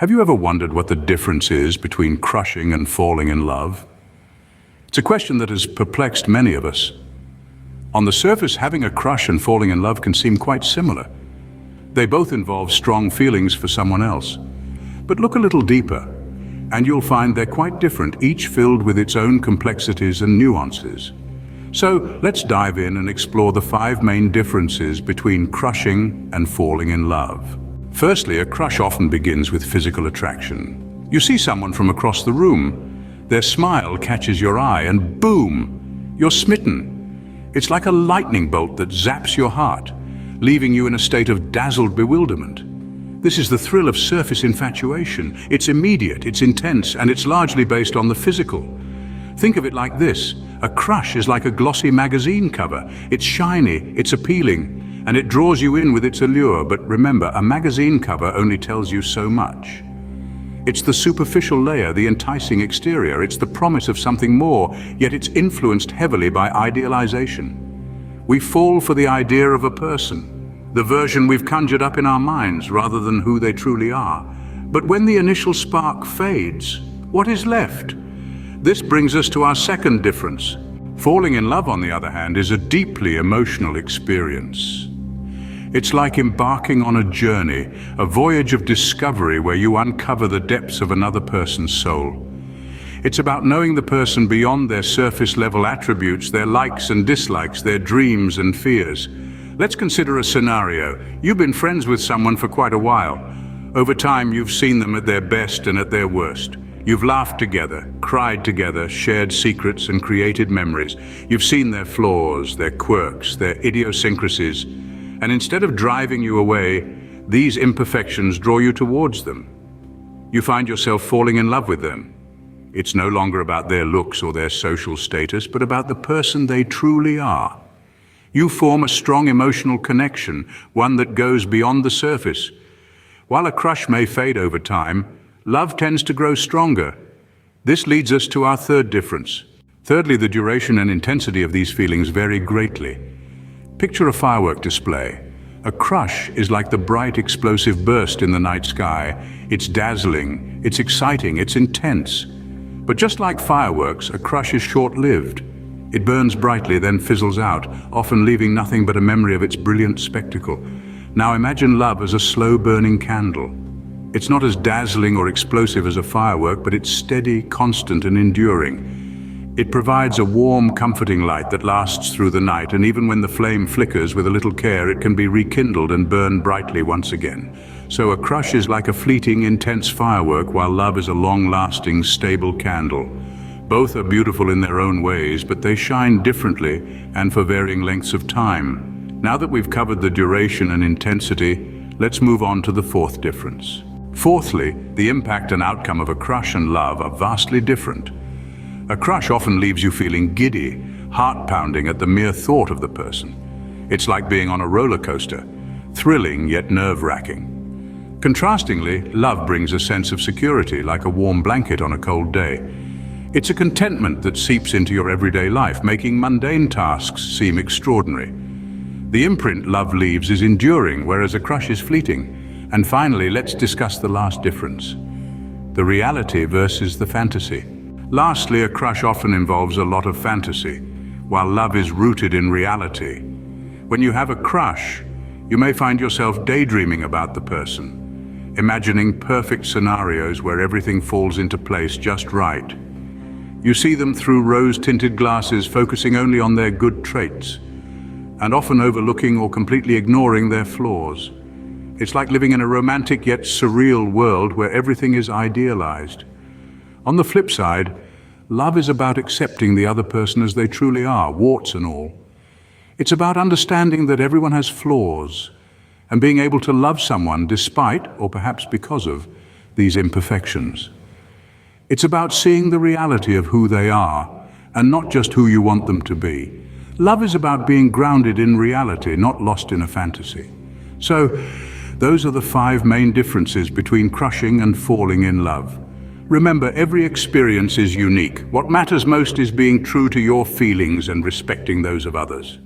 Have you ever wondered what the difference is between crushing and falling in love? It's a question that has perplexed many of us. On the surface, having a crush and falling in love can seem quite similar. They both involve strong feelings for someone else. But look a little deeper, and you'll find they're quite different, each filled with its own complexities and nuances. So let's dive in and explore the 5 main differences between crushing and falling in love. Firstly, a crush often begins with physical attraction. You see someone from across the room, their smile catches your eye, and boom, you're smitten. It's like a lightning bolt that zaps your heart, leaving you in a state of dazzled bewilderment. This is the thrill of surface infatuation. It's immediate, it's intense, and it's largely based on the physical. Think of it like this: a crush is like a glossy magazine cover. It's shiny, it's appealing, and it draws you in with its allure. But remember, a magazine cover only tells you so much. It's the superficial layer, the enticing exterior. It's the promise of something more, yet it's influenced heavily by idealization. We fall for the idea of a person, the version we've conjured up in our minds rather than who they truly are. But when the initial spark fades, what is left? This brings us to our second difference. Falling in love, on the other hand, is a deeply emotional experience. It's like embarking on a journey, a voyage of discovery where you uncover the depths of another person's soul. It's about knowing the person beyond their surface-level attributes, their likes and dislikes, their dreams and fears. Let's consider a scenario. You've been friends with someone for quite a while. Over time, you've seen them at their best and at their worst. You've laughed together, cried together, shared secrets and created memories. You've seen their flaws, their quirks, their idiosyncrasies. And instead of driving you away, these imperfections draw you towards them. You find yourself falling in love with them. It's no longer about their looks or their social status, but about the person they truly are. You form a strong emotional connection, one that goes beyond the surface. While a crush may fade over time, love tends to grow stronger. This leads us to our third difference. Thirdly, the duration and intensity of these feelings vary greatly. Picture a firework display. A crush is like the bright, explosive burst in the night sky. It's dazzling, it's exciting, it's intense. But just like fireworks, a crush is short-lived. It burns brightly, then fizzles out, often leaving nothing but a memory of its brilliant spectacle. Now imagine love as a slow-burning candle. It's not as dazzling or explosive as a firework, but it's steady, constant, and enduring. It provides a warm, comforting light that lasts through the night, and even when the flame flickers with a little care, it can be rekindled and burn brightly once again. So a crush is like a fleeting, intense firework, while love is a long-lasting, stable candle. Both are beautiful in their own ways, but they shine differently and for varying lengths of time. Now that we've covered the duration and intensity, let's move on to the fourth difference. Fourthly, the impact and outcome of a crush and love are vastly different. A crush often leaves you feeling giddy, heart-pounding at the mere thought of the person. It's like being on a roller coaster, thrilling yet nerve-wracking. Contrastingly, love brings a sense of security, like a warm blanket on a cold day. It's a contentment that seeps into your everyday life, making mundane tasks seem extraordinary. The imprint love leaves is enduring, whereas a crush is fleeting. And finally, let's discuss the last difference: the reality versus the fantasy. Lastly, a crush often involves a lot of fantasy, while love is rooted in reality. When you have a crush, you may find yourself daydreaming about the person, imagining perfect scenarios where everything falls into place just right. You see them through rose-tinted glasses, focusing only on their good traits, and often overlooking or completely ignoring their flaws. It's like living in a romantic yet surreal world where everything is idealized. On the flip side, love is about accepting the other person as they truly are, warts and all. It's about understanding that everyone has flaws and being able to love someone despite, or perhaps because of, these imperfections. It's about seeing the reality of who they are and not just who you want them to be. Love is about being grounded in reality, not lost in a fantasy. So, those are the 5 main differences between crushing and falling in love. Remember, every experience is unique. What matters most is being true to your feelings and respecting those of others.